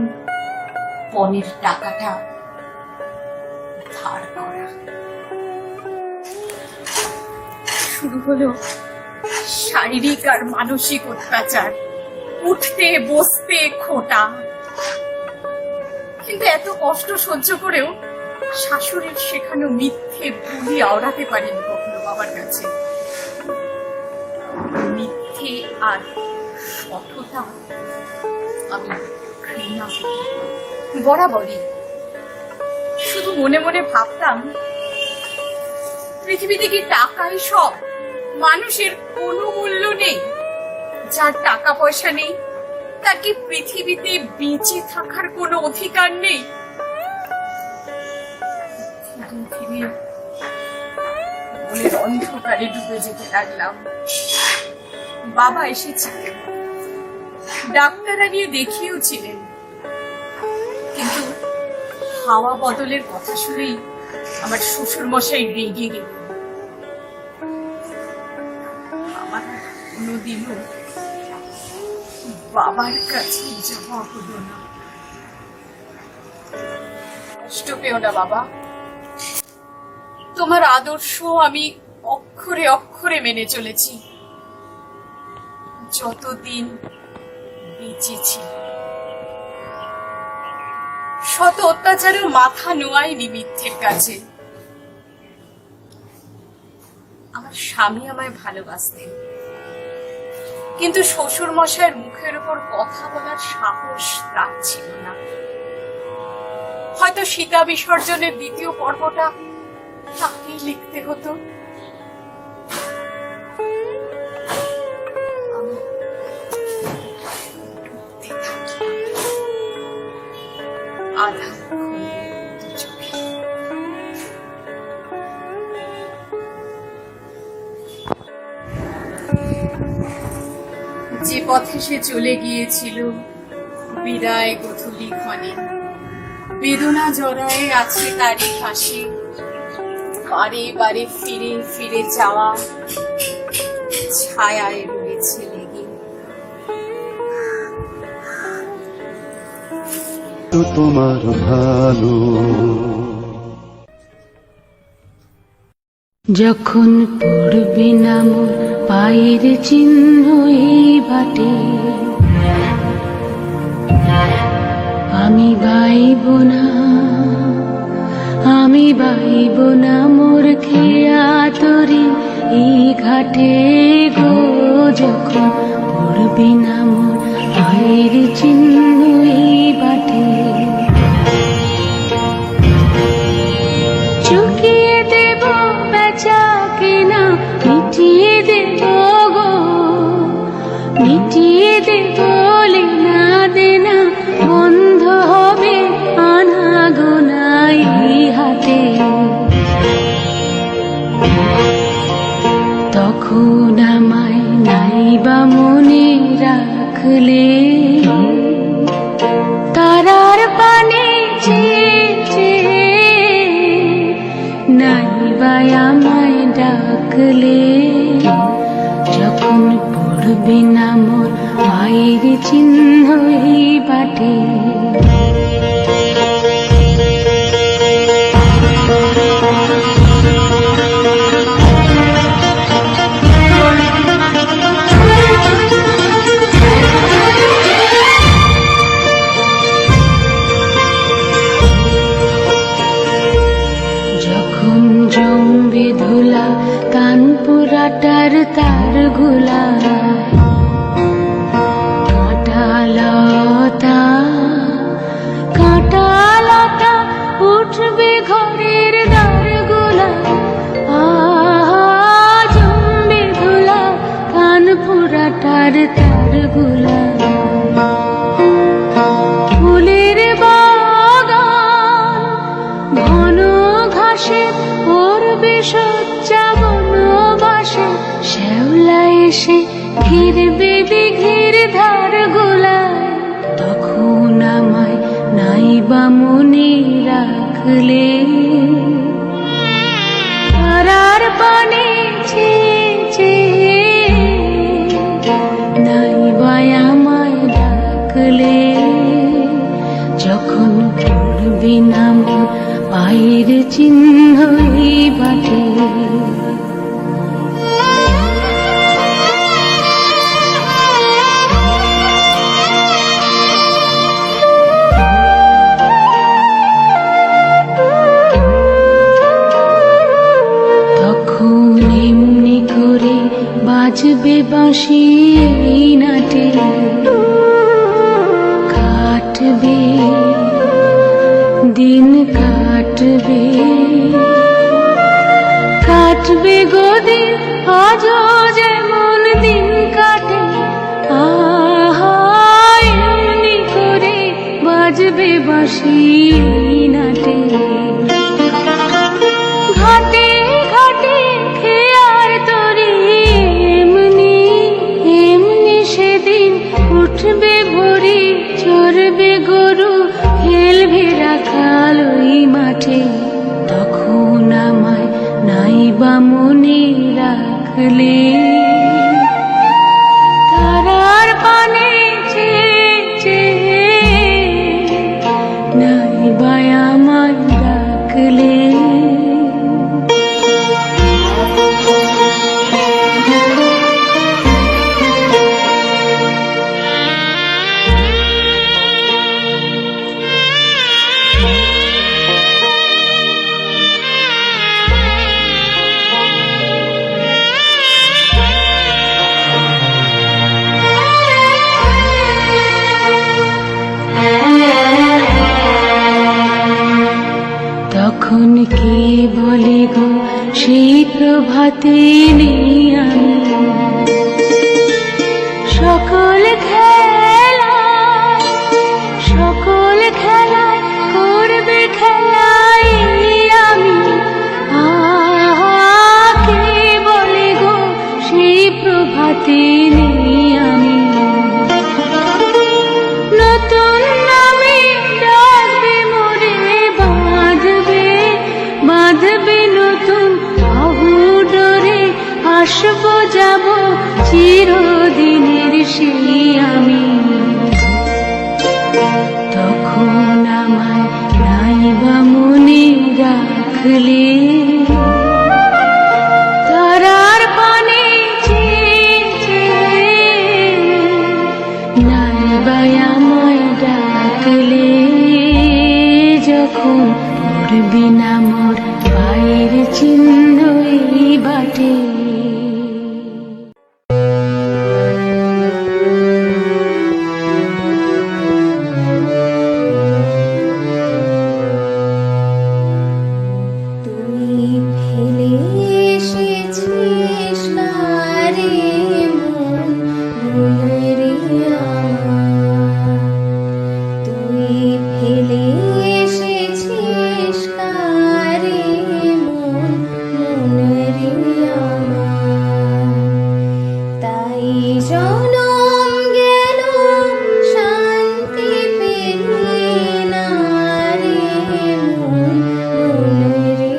পণের টাকাটা ধার করা। শুরু হলো শারীরিক আর মানসিক অত্যাচার, উঠতে বসতে খোঁটা। কিন্তু এত কষ্ট সহ্য করেও শাশুড়ির শেখানো মিথ্যে বুলি আওড়াতে পারিনি কখনো বাবার কাছে। মিথ্যে আর সততা আমি ঘৃণা করি বরাবরই। শুধু মনে মনে ভাবতাম, পৃথিবীতে কি টাকাই সব? মানুষের কোনো মূল্য নেই? যার টাকা পয়সা নেই তার কি পৃথিবীতে বেঁচে থাকার কোনো অধিকার নেই? মনের অন্ধকারে ডুবে যেতে লাগলাম। বাবা এসেছিলেন, ডাক্তার আনিয়ে দেখিয়েওছিলেন, কিন্তু হাওয়া বদলের কথা শুনেই আমার শ্বশুর মশাই রেগে গেলেন। আমার কোনোদিনও বাবার কাছে যাওয়া হলো না। কষ্ট পেও না বাবা, তোমার আদর্শ আমি অক্ষরে অক্ষরে মেনে চলেছি যতদিন বেঁচেছি। শত অত্যাচারেও মাথা নোয়াইনি মিথ্যের কাছে। আমার স্বামী আমায় ভালোবাসতেন, কিন্তু শ্বশুর মশাইয়ের মুখের উপর কথা বলার সাহস তার ছিল না। হয়তো সীতা বিসর্জনের দ্বিতীয় পর্বটা তাকেই লিখতে হতো। যে পথে সে চলে গিয়েছিল বিদায় গোধূলি ক্ষণে, বেদনা জড়ায়ে আছে তারই হাসি। বারে বারে ফিরে ফিরে যাওয়া ছায়ায় রয়েছে লেগে। তোমার ভালো যখন পড়বে না মোর পায়ের চিহ্ন এই বাটে, আমি বাইব না, আমি বাইব না মোর খেয়া তরি এই ঘাটে গো। যখন পড়বে না মোর পায়ের চিহ্ন এই বাটে, চুকিয়ে দেব বেচা কেনা, মিটিয়ে দেব গো, মিটিয়ে দেব লেনা দেনা, বন্ধ হবে আনা গোনা এই হাতে। তখন আমায় নাইবা মনে রাখলে, তারার পানে চেয়ে নাইবা আমায় ডাকলে। যখন পড়বে না মোর পায়ের চিহ্ন এই বাটে, জমবে ধুলা কানপুরাটার তার গুলা, কাঁটালতা কাঁটালতা উঠবে ঘরের দ্বার গুলা। জমবে ধুলা কানপুরাটার তার গুলা, ফুলের বাগান ঘন ঘাসে পড়বে সজ্জা বনবাসে, শ্যাওলা এসে ঘিরবে দিঘির ধার গোলায়। তখন আমায় নাইবা মনে রাখলে, তারার পানে চেয়ে নাইবা আমায় ডাকলে। যখন পড়বে না মোর পায়ের চিহ্ন এই বাটে, তখন এমনি করে বাজবে বাঁশি এই নাটে, কাটবে দিন কাটবে, কাটবে গদিন আজও যেমন দিন কাটে। এমনি করে বাজবে বাঁশি এই নাটে, ঘাটে ঘাটে খেয়ার তরি এমনি এমনি সেদিন উঠবে ভরি, চড়বে গরু খেলবে রাখাল ওই মাঠে। তখন আমায় নাইবা মনে রাখলে, তারার পানে চেয়ে নাইবা আমায় ডাকলে। তখন কে বলে গো সেই প্রভাতে নেই আমি, সকল খেলা সকল খেলা করবে খেলাই আমি। কে বলে গো সেই প্রভাতে নেই আমি, নতুন নামে ডাকবে মোরে, বাঁধবে বাঁধবে নতুন আহুডোরে, আসবো যাব চিরদিনের সেই আমি। তখন আমায় নাইবা মনে রাখলে, যখন পড়বি না মোর পায়ের চিহ্ন এই বাটে। তুই ফেলে এসেছিস কারে মন মনেরে আমার, তুই ফেলে এসেছিস কারে মন মনেরে আমার, তাই জনম গেল শান্তি পেলি না রে মন মনেরে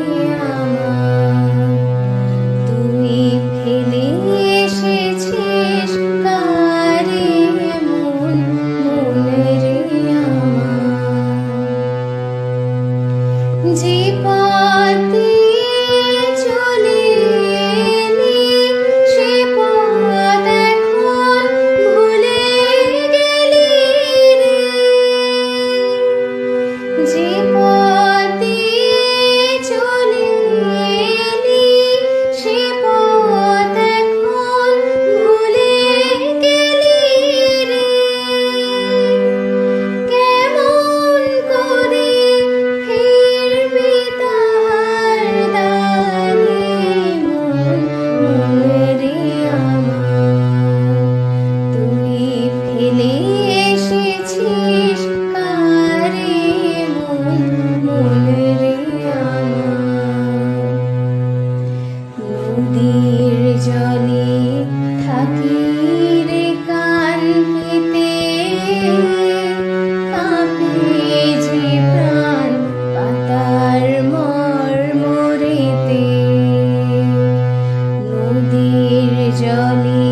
আমার, তুই ফেলে এসেছিস কারে মন মনেরে আমার, যে পথে চলে এলি সে পথ এখন ভুলে গেলি রে, যে পথে চলে এলি সে পথ এখন ভুলে গেলি রে, কেমন করে ফিরবি তার দ্বারে মন মনেরে আমার, তুই ফেলে এসেছিস কারে মন মনেরে আমার, নদীর জলে থাকি রে কান পেতে, কাঁপে যে প্রাণ পাতার মর্মরেতে, নদীর জলে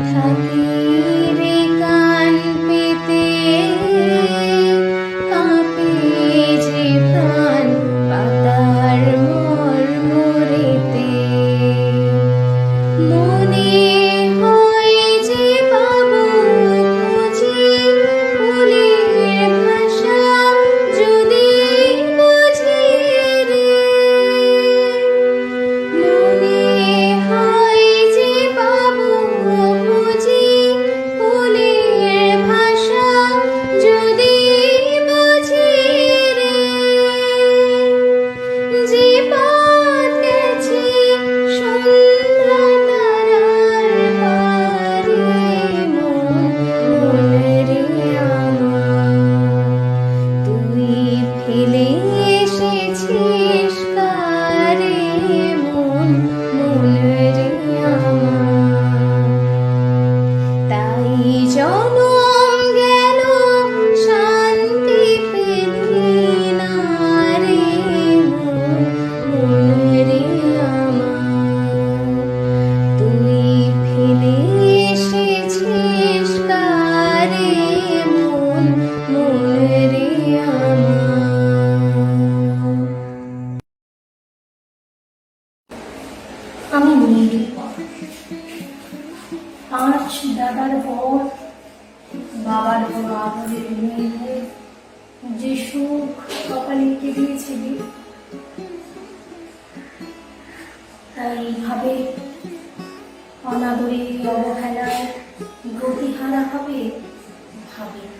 থাকি রে কান পেতে, কাঁপে যে প্রাণ পাতার মর্মরেতে, মনে হয় যে পাবো খুঁজে ফুলের ভাষা যদি বুঝি রে, মনে হয় যে পাবো খুঁজে ফুলের ভাষা যদি বুঝি রে, যে পথ গেছে সন্ধ্যা তারার পারে মন মনেরে আমার, তুই ফেলে এসেছিস কারে মন মনেরে আমার, তাই জনম গেল শান্তি পেলি না রে মন মনেরে আমার, তুই ফেলে এসেছিস কারে মন মনেরে আমার। আমি নিরুপা, 5 দাদার পর বাবার বড় আদরের মেয়ে হয়ে যে সুখ কপালে লিখে দিয়েছিলি, তাই এইভাবে অনাদরে অবহেলায় গতিহারা হবে ভাবিনি।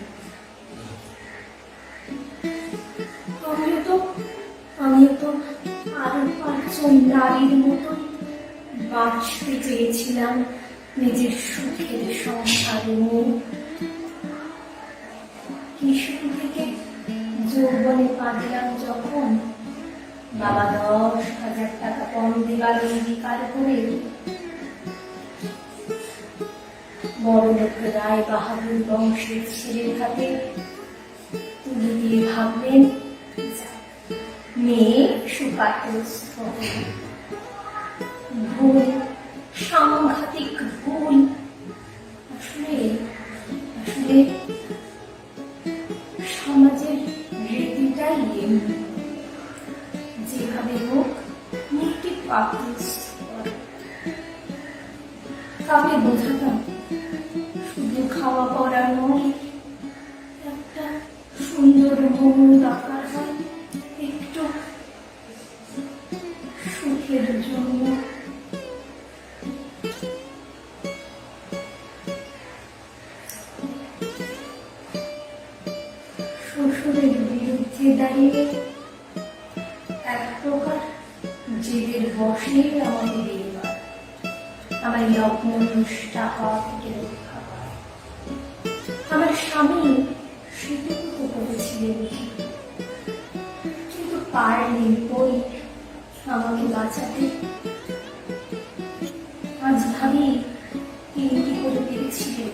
আমিও তো আরো 5জন নারীর মতন বাঁচতে চেয়েছিলাম নিজের সুখের সংসারে নিয়ে। কিশোরী থেকে যৌবনে পা দিলাম যখন, বাবা 10,000 টাকা কম দেবার অঙ্গীকার করে বড়লোক রায় বাহাদুর বংশের ছেলের হাতে তুলে দিয়ে ভাবলেন মেয়ে সুপাত্রস্থ। ভুল, সাংঘাতিক ভুল। আসলে সমাজের রীতিটাই এমনি, যেভাবে হোক মেয়েটি পাত্রস্থ। কাকে বোঝাতাম শুধু খাওয়া পড়া নয়, একটা সুন্দর বউ দরকার হয়, সুখের জন্য। শ্বশুরের বিরুদ্ধে দাঁড়িয়ে এক প্রকার জেদের বসে আমাকে বিয়েবার, আমার লগ্নদোষ টাকা থেকে রক্ষা করা। আমার স্বামী সেটুকু করেছিলেন, কিন্তু পারলেন বই আমাকে বাঁচাতে। আজ ভাবি তিনি কি করে পেরেছিলেন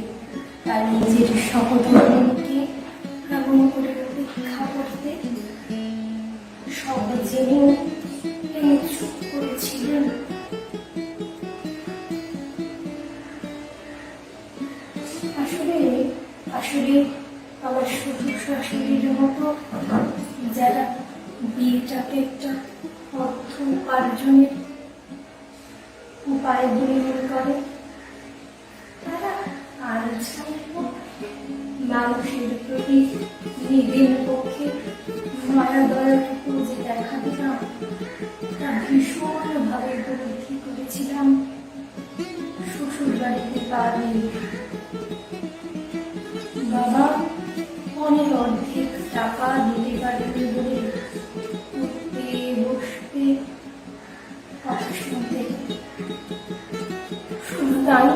তার নিজের সহধর্মীকে এমন করে উপেক্ষা করতে। সব জেনেও তিনি চুপ করেছিলেন। আসলে আসলে আমার শ্বশুর শাশুড়ির মতো যারা বিয়েটাকে একটা অর্থ উপার্জনের উপায় বলে মনে করে, তারা আর মানুষের প্রতি নিজের পক্ষে মায়া দয়াটুকু যে দেখাবে না, তা ভীষণভাবে উপলব্ধি করেছিলাম শ্বশুর বাড়িতে পারি। বাবা অনেক অর্ধেক টাকা দিতে পারেনি বলে উঠতে বসতে কথা শুনতে। শুধু তাই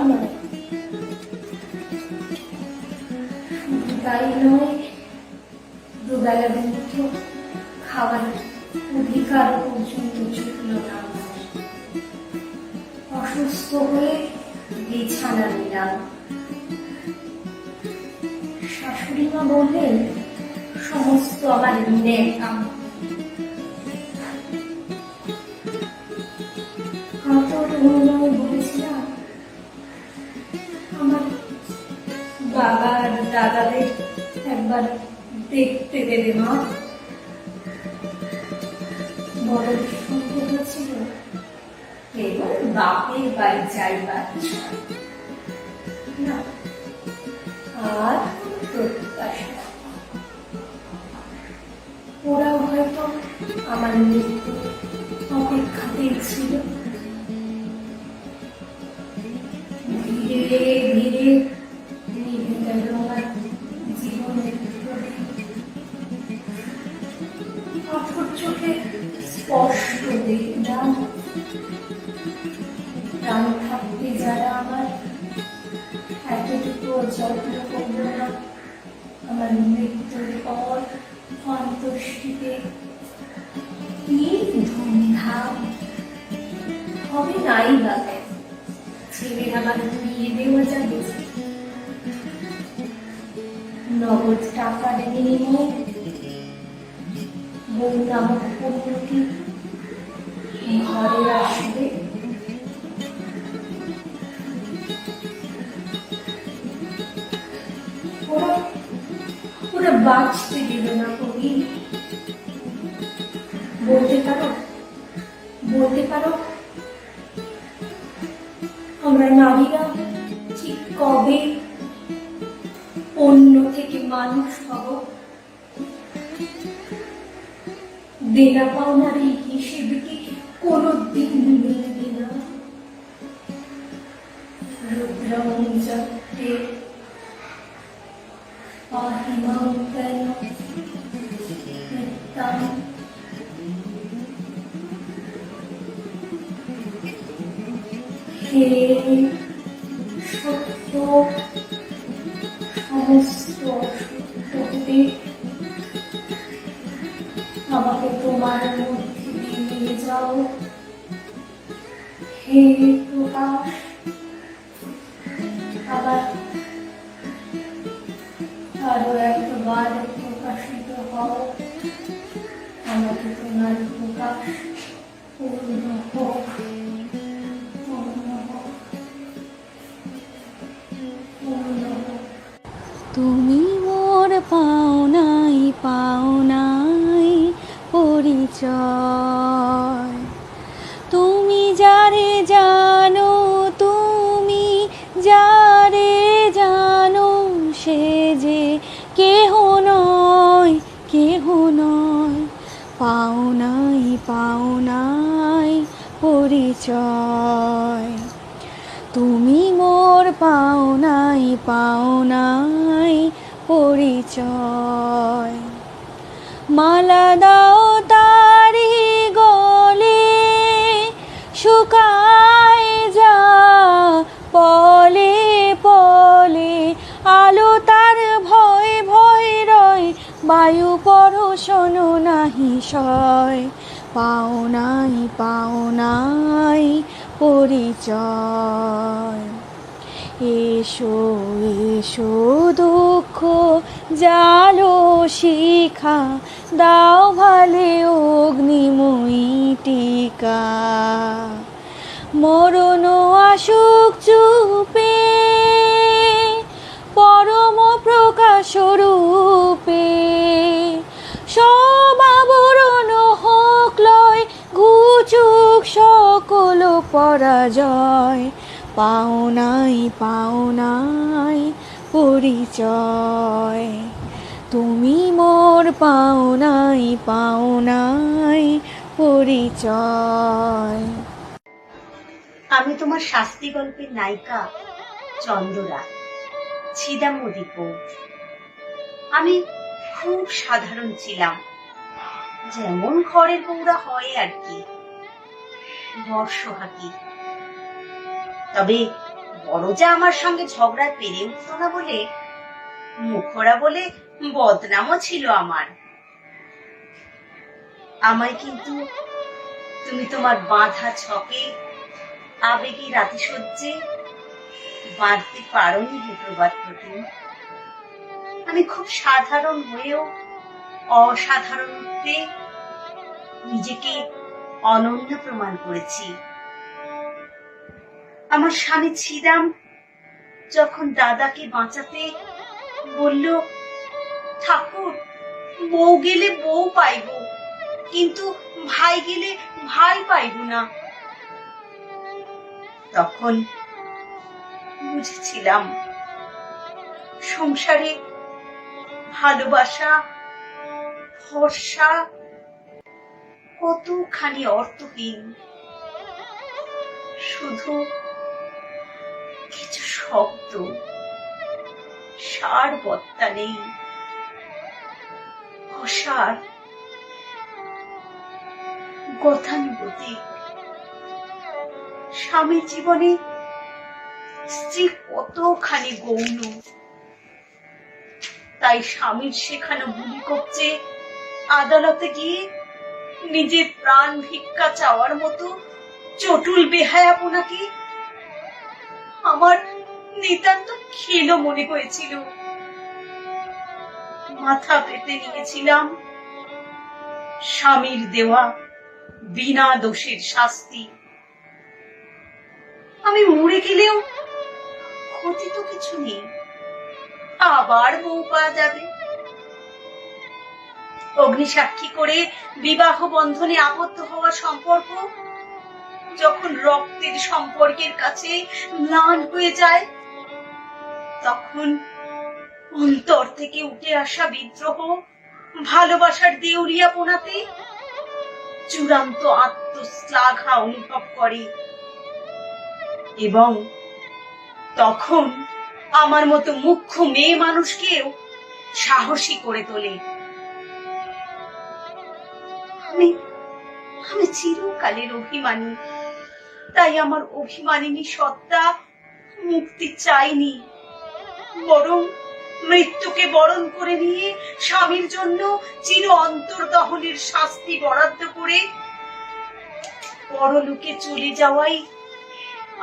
নয়, দুবেলা দুটো খাবার অধিকার পর্যন্ত জুটল না। অসুস্থ হয়ে বিছানা নিলাম। শাশুড়ি মা বললেন সমস্ত আমার ন্যাকাম। বলেছিলাম আমার বাবা আর দাদাদের একবার দেখতে দেবে মা। বড় সুন্দর ছিল, এবার বাপের বাড়ি যাইবার না আর প্রত্যাশা। ওরাও হয়তো আমার মৃত্যু অপেক্ষাতেই ছিল। ধীরে ধীরে নিভে গেল আমার জীবনের কঠোর চোখে স্পষ্ট দেখলাম প্রাণ থাকতে যারা আমার এতটুকু যত্ন করল না, আমার মৃত্যুর পর অন্ত্যেষ্টিতে কি ধুমধাম হবে নাই বাকে। ছেলে আমার বিয়ে দেওয়া যাবে, নগদ টাকার বিনিময়ে বউ নামক পণ্যটি ঘরে আসবে। ওরা বাঁচতে দিল না কবি। বলতে পারো আমরা নারীরা ঠিক কবে অন্য থেকে মানুষ হব? দেনা পাওনার এই হিসেবে কি কোনদিন মিলবে না? রুদ্রমঞ্জে পাহিমাঙ্কন নিত্যম। হে সত্য, সমস্ত অসত্যকে আমাকে তোমার মধ্যে দিয়ে নিয়ে যাও। হে প্রকাশ, আবার আরো একবার প্রকাশিত হও। আমাকে তোমার প্রকাশ পূর্ণ হোক, পূর্ণ হোক, পূর্ণ হোক। তুমি মোর পাওনাই পাওনাই পরিচয়। তুমি যারে জানো, তুমি যারে জানো, সে যে কেহ নয়, কেহ নয়। পাওনাই পাওনাই পরিচয়। তুমি মোর পাওনাই পাওনাই পরিচয়। মালা দাও তারি গলে শুকায় যা পলে পলে, আলো তার ভয় ভয় রয়, বায়ু পরশন নাহি সয়। পাওনাই পাওনাই পরিচয়। এসো এসো দুঃখ জালো শিখা, দাও ভালে অগ্নিময়ী টিকা। মরণ আসুক চুপে পরম প্রকাশ রূপে, সব আবরণ হোক লয়, ঘুচুক সকল পরাজয়। পাওনাই পাওনাই পরিচয়। তুমি মোর পাওনাই পাওনাই পরিচয়। আমি তোমার শাস্তি গল্পের নায়িকা চন্দরা, ছিদাম দীপ। আমি খুব সাধারণ ছিলাম, যেমন ঘরের বউরা হয় আর কি, বর্ষহাকি। তবে বড় যা আমার সঙ্গে ঝগড়ায় পেরে উঠত না বলে মুখরা বলে বদনামও ছিল আমার। আমায় কিন্তু তুমি তোমার বাঁধা ছকে আবেগী রাতিসজ্জে বাঁধতে পারোনি প্রভাত প্রতিম। আমি খুব সাধারণ হয়েও অসাধারণত্বে নিজেকে অনন্য প্রমাণ করেছি। আমার স্বামী ছিদাম যখন দাদাকে বাঁচাতে বলল, ঠাকুর বউ গেলে বউ পাইব, কিন্তু ভাই গেলে ভাই পাইব না, তখন বুঝেছিলাম সংসারে ভালোবাসা ভরসা কতখানি অর্থহীন। শুধু কিছু শব্দ, সার বত্তা নেই, অসার গতানুগতিক। স্বামীর জীবনে স্ত্রী কতখানি গৌণ, তাই স্বামীর শেখানো গুলি কবচে আদালতে গিয়ে নিজের প্রাণ ভিক্ষা চাওয়ার মতো চটুল বেহায়াপনাকে আমার নিতান্ত খেলো মনে হয়েছিল। মাথা পেতে নিয়েছিলাম স্বামীর দেওয়া বিনা দোষের শাস্তি। আমি মরে গেলেও ক্ষতি তো কিছু নেই, আবার বউ পাওয়া যাবে। অগ্নিসাক্ষী করে বিবাহ বন্ধনে আবদ্ধ হওয়া সম্পর্ক যখন রক্তের সম্পর্কের কাছে ম্লান হয়ে যায়, তখন অন্তর থেকে উঠে আসা বিদ্রোহ ভালোবাসার দেউরিয়াপনাতে চূড়ান্ত আত্মশ্লাঘা অনুভব করে এবং তখন আমার মতো মুখ্য মেয়ে মানুষকেও সাহসী করে তোলে। আমি চিরকালের অভিমানী, তাই আমার অভিমানিনী সত্তা মুক্তি চাইনি, বরং মৃত্যুকে বরণ করে নিয়ে স্বামীর জন্য চির অন্তর্দহনের শাস্তি বরাদ্দ করে পরলোকে চলে যাওয়াই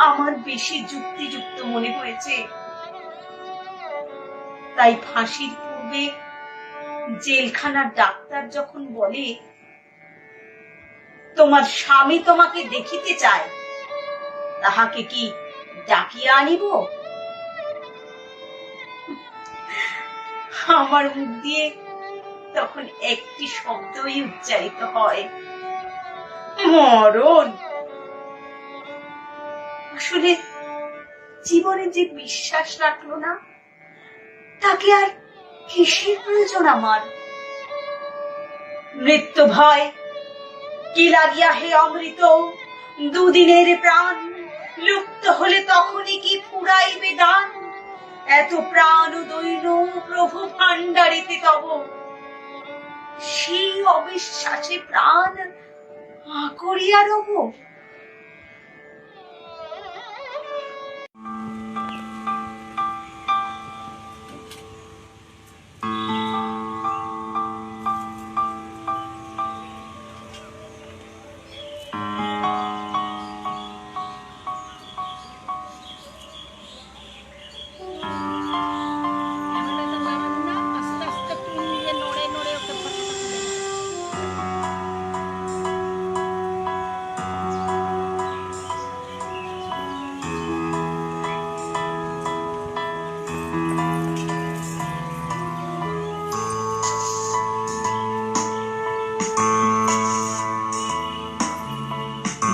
আমার বেশি যুক্তিযুক্ত মনে হয়েছে। তাই ফাঁসির পূর্বে জেলখানার ডাক্তার যখন বলে, তোমার স্বামী তোমাকে দেখিতে চায়, তাহাকে কি ডাকিয়া আনিব, আমার মুখ দিয়ে তখন একটি শব্দই উচ্চারিত হয়, মরণ। আসলে জীবনে যে বিশ্বাস রাখলো না, তাকে আর কিসের প্রয়োজন আমার? মৃত্যু ভয় কি লাগিয়া হে অমৃত, দুদিনের প্রাণ লুপ্ত হলে তখনই কি ফুরাইবে দান? এত প্রাণ দৈন প্রভু ভাণ্ডারিতে তব, সেই অবিশ্বাসে প্রাণ আকরিয়া রব।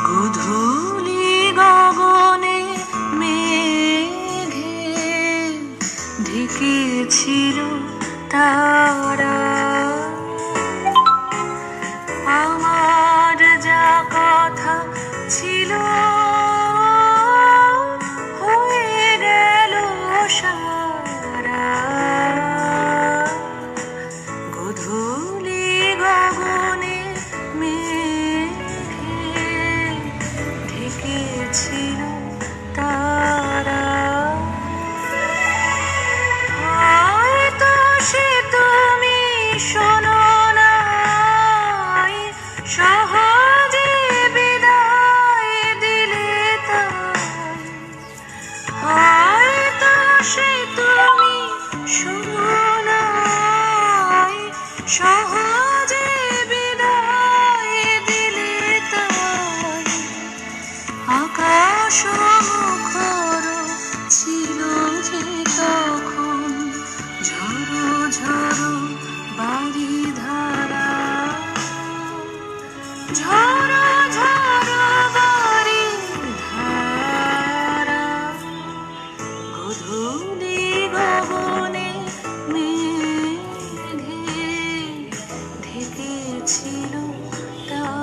গধূলি গগনে মেঘে ঢেকেছিল তারা, আমার যা কথা ছিল হয়ে গেল সারা। গধূলি গগনে ছিল তারা, হয়তো সে তুমি শোনো নাই, সহজে বিদায় দিলে তাই। হয়তো সে তুমি শোনো নাই, সহজে বিদায় দিলে তাই। আকাশ মুখর ছিল যে তখন ঝড়ো ঝড়ো বাড়ি ধারা, ঝড়ো ঝড়ো বাড়ি ধারা। গধূলি গগনে মেঘে ঢেকেছিল তারা।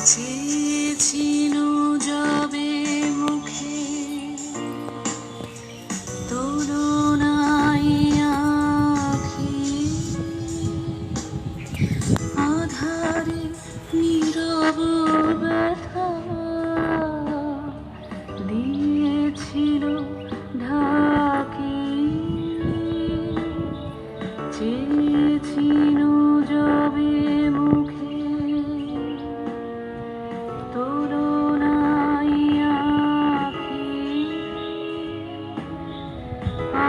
চেয়েছিল যাবে মুখে তুলনায় আঁখি, আধারে নীরব ব্যথা দিয়েছিল ঢাকি। চেয়েছিল যাবে মুখে তুলনায় আঁখি,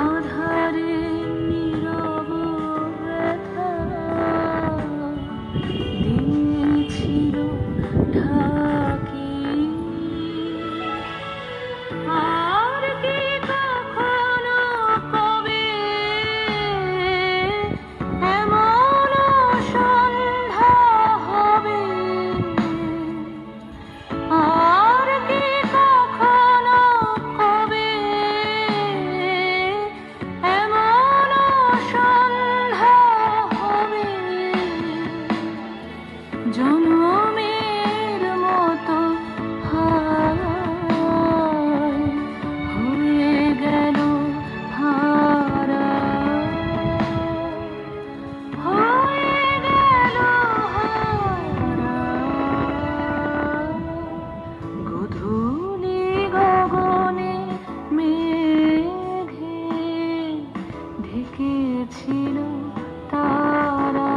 আধারে নীরব ব্যথা দিয়েছিল ঢাকি। আর কি কখনো কবে এমন সন্ধ্যা হবে? আর কি কখনো কবে এমন সন্ধ্যা হবে? জনমের মতো হয়ে গেল হারা, হয়ে গেল হারা। গধূলি গগনে মেঘে ঢেকেছিল তারা।